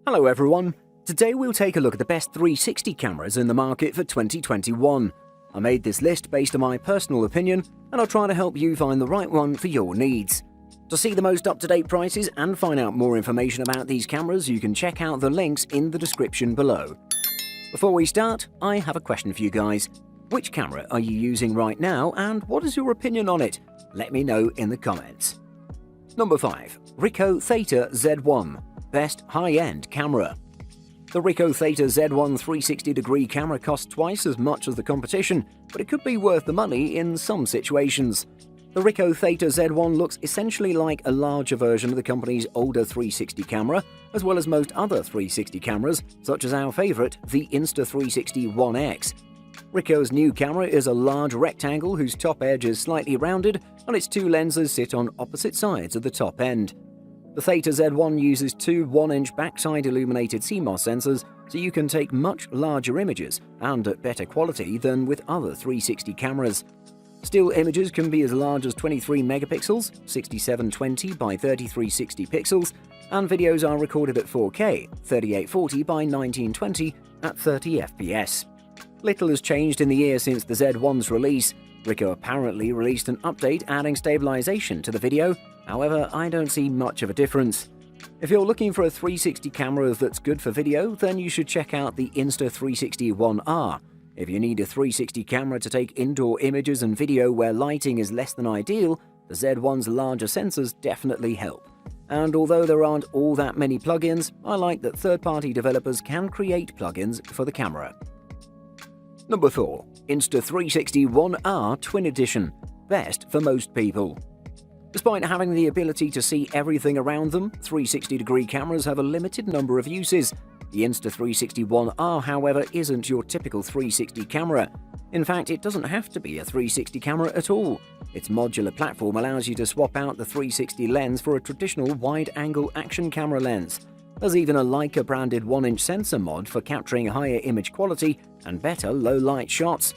Hello everyone, today we'll take a look at the best 360 cameras in the market for 2021. I made this list based on my personal opinion and I'll try to help you find the right one for your needs. To see the most up-to-date prices and find out more information about these cameras, you can check out the links in the description below. Before we start, I have a question for you guys. Which camera are you using right now and what is your opinion on it? Let me know in the comments. Number 5. Ricoh Theta Z1. Best high-end camera. The Ricoh Theta Z1 360-degree camera costs twice as much as the competition, but it could be worth the money in some situations. The Ricoh Theta Z1 looks essentially like a larger version of the company's older 360 camera, as well as most other 360 cameras, such as our favorite, the Insta360 ONE X. Ricoh's new camera is a large rectangle whose top edge is slightly rounded, and its two lenses sit on opposite sides of the top end. The Theta Z1 uses two 1-inch backside illuminated CMOS sensors, so you can take much larger images and at better quality than with other 360 cameras. Still images can be as large as 23 megapixels, 6720 by 3360 pixels, and videos are recorded at 4K, 3840 by 1920 at 30 FPS. Little has changed in the year since the Z1's release. Ricoh apparently released an update adding stabilization to the video, however, I don't see much of a difference. If you're looking for a 360 camera that's good for video, then you should check out the Insta360 ONE R. If you need a 360 camera to take indoor images and video where lighting is less than ideal, the Z1's larger sensors definitely help. And although there aren't all that many plugins, I like that third-party developers can create plugins for the camera. Number 4. Insta360 ONE R Twin Edition. Best for most people. Despite having the ability to see everything around them, 360-degree cameras have a limited number of uses. The Insta360 ONE R, however, isn't your typical 360 camera. In fact, it doesn't have to be a 360 camera at all. Its modular platform allows you to swap out the 360 lens for a traditional wide-angle action camera lens. There's even a Leica-branded 1-inch sensor mod for capturing higher image quality and better low-light shots.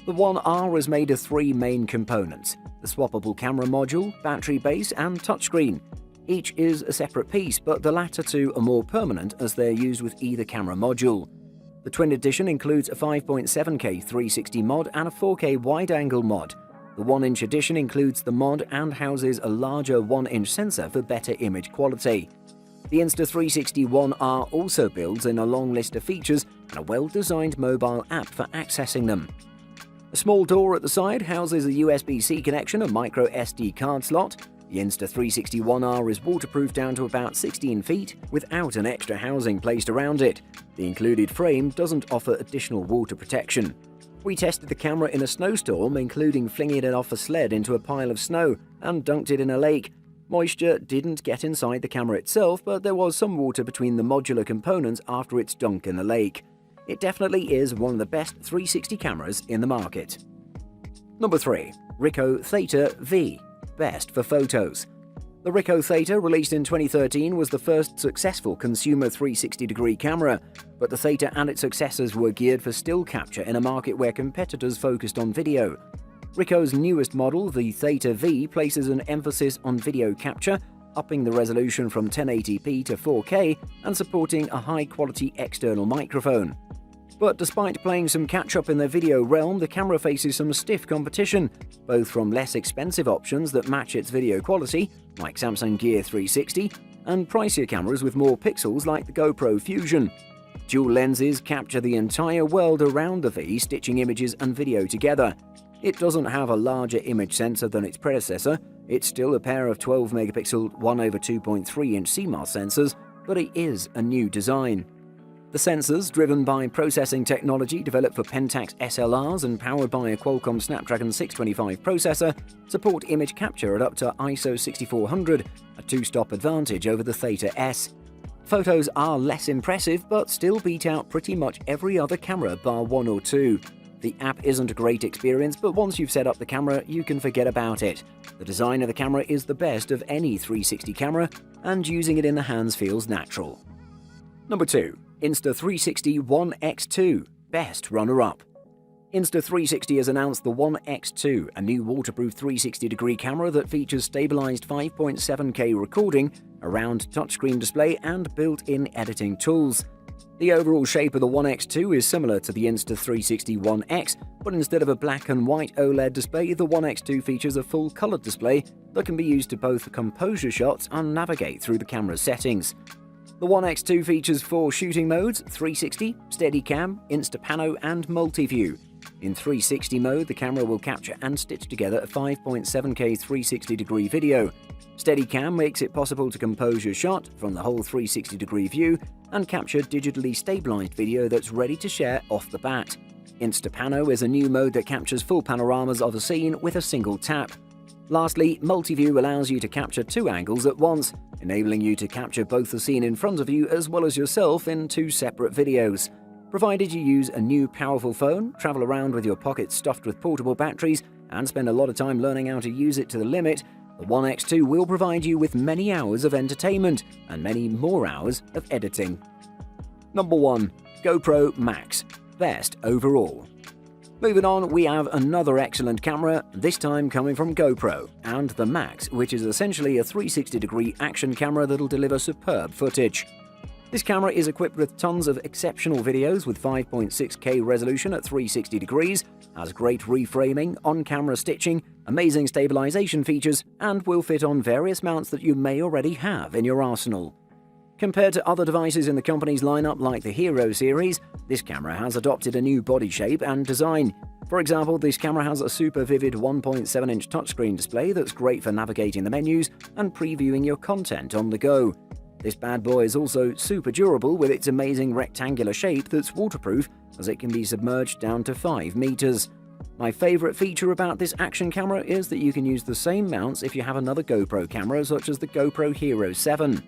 The ONE R is made of three main components: the swappable camera module, battery base, and touchscreen. Each is a separate piece, but the latter two are more permanent as they're used with either camera module. The Twin Edition includes a 5.7K 360 mod and a 4K wide-angle mod. The 1-inch edition includes the mod and houses a larger 1-inch sensor for better image quality. The Insta360 ONE R also builds in a long list of features and a well-designed mobile app for accessing them. A small door at the side houses a USB-C connection and micro SD card slot. The Insta360 ONE R is waterproof down to about 16 feet without an extra housing placed around it. The included frame doesn't offer additional water protection. We tested the camera in a snowstorm, including flinging it off a sled into a pile of snow and dunked it in a lake. Moisture didn't get inside the camera itself, but there was some water between the modular components after its dunk in the lake. It definitely is one of the best 360 cameras in the market. Number 3. Ricoh Theta V. Best for photos. The Ricoh Theta, released in 2013, was the first successful consumer 360-degree camera, but the Theta and its successors were geared for still capture in a market where competitors focused on video. Ricoh's newest model, the Theta V, places an emphasis on video capture, upping the resolution from 1080p to 4K and supporting a high-quality external microphone. But despite playing some catch-up in the video realm, the camera faces some stiff competition, both from less expensive options that match its video quality, like Samsung Gear 360, and pricier cameras with more pixels like the GoPro Fusion. Dual lenses capture the entire world around the V, stitching images and video together. It doesn't have a larger image sensor than its predecessor. It's still a pair of 12-megapixel 1/2.3-inch CMOS sensors, but it is a new design. The sensors, driven by processing technology developed for Pentax SLRs and powered by a Qualcomm Snapdragon 625 processor, support image capture at up to ISO 6400, a two-stop advantage over the Theta S. Photos are less impressive, but still beat out pretty much every other camera bar one or two. The app isn't a great experience, but once you've set up the camera, you can forget about it. The design of the camera is the best of any 360 camera, and using it in the hands feels natural. Number 2. Insta360 ONE X2. Best runner-up. Insta360 has announced the One X2, a new waterproof 360-degree camera that features stabilized 5.7K recording, a round touchscreen display, and built-in editing tools. The overall shape of the One X2 is similar to the Insta360 One X, but instead of a black and white OLED display, the One X2 features a full-colored display that can be used to both compose shots and navigate through the camera's settings. The One X2 features 4 shooting modes: 360, Steadicam, Instapano, and Multi-View. In 360 mode, the camera will capture and stitch together a 5.7K 360-degree video. Steadicam makes it possible to compose your shot from the whole 360-degree view and capture digitally stabilized video that's ready to share off the bat. Instapano is a new mode that captures full panoramas of a scene with a single tap. Lastly, Multi-View allows you to capture 2 angles at once, enabling you to capture both the scene in front of you as well as yourself in 2 separate videos. Provided you use a new powerful phone, travel around with your pockets stuffed with portable batteries, and spend a lot of time learning how to use it to the limit, the One X2 will provide you with many hours of entertainment and many more hours of editing. Number 1. GoPro Max. Best overall. Moving on, we have another excellent camera, this time coming from GoPro, and the Max, which is essentially a 360-degree action camera that'll deliver superb footage. This camera is equipped with tons of exceptional videos with 5.6K resolution at 360 degrees, has great reframing, on-camera stitching, amazing stabilization features, and will fit on various mounts that you may already have in your arsenal. Compared to other devices in the company's lineup like the Hero series, this camera has adopted a new body shape and design. For example, this camera has a super vivid 1.7-inch touchscreen display that's great for navigating the menus and previewing your content on the go. This bad boy is also super durable with its amazing rectangular shape that's waterproof, as it can be submerged down to 5 meters. My favorite feature about this action camera is that you can use the same mounts if you have another GoPro camera such as the GoPro Hero 7.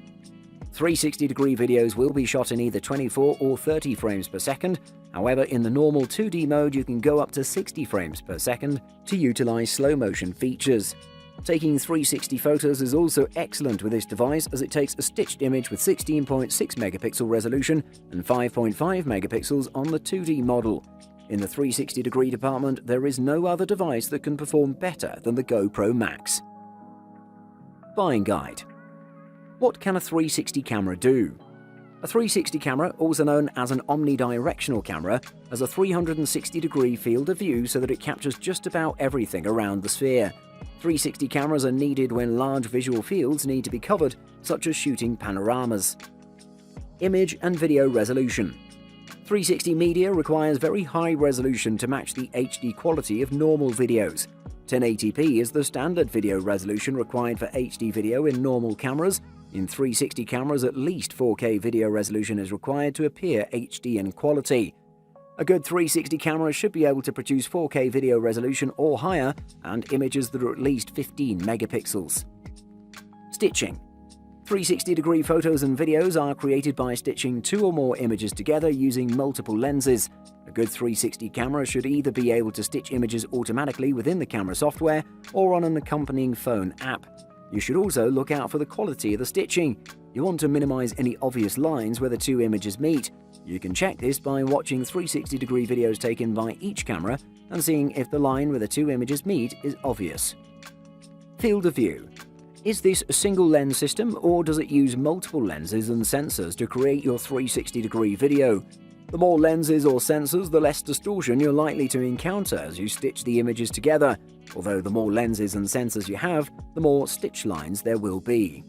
360-degree videos will be shot in either 24 or 30 frames per second. However, in the normal 2D mode, you can go up to 60 frames per second to utilize slow-motion features. Taking 360 photos is also excellent with this device, as it takes a stitched image with 16.6 megapixel resolution and 5.5 megapixels on the 2D model. In the 360-degree department, there is no other device that can perform better than the GoPro Max. Buying guide. What can a 360 camera do? A 360 camera, also known as an omnidirectional camera, has a 360-degree field of view so that it captures just about everything around the sphere. 360 cameras are needed when large visual fields need to be covered, such as shooting panoramas. Image and video resolution. 360 media requires very high resolution to match the HD quality of normal videos. 1080p is the standard video resolution required for HD video in normal cameras. In 360 cameras, at least 4K video resolution is required to appear HD in quality. A good 360 camera should be able to produce 4K video resolution or higher and images that are at least 15 megapixels. Stitching. 360-degree photos and videos are created by stitching 2 or more images together using multiple lenses. A good 360 camera should either be able to stitch images automatically within the camera software or on an accompanying phone app. You should also look out for the quality of the stitching. You want to minimize any obvious lines where the 2 images meet. You can check this by watching 360-degree videos taken by each camera and seeing if the line where the 2 images meet is obvious. Field of view. Is this a single lens system, or does it use multiple lenses and sensors to create your 360-degree video? The more lenses or sensors, the less distortion you're likely to encounter as you stitch the images together, although the more lenses and sensors you have, the more stitch lines there will be.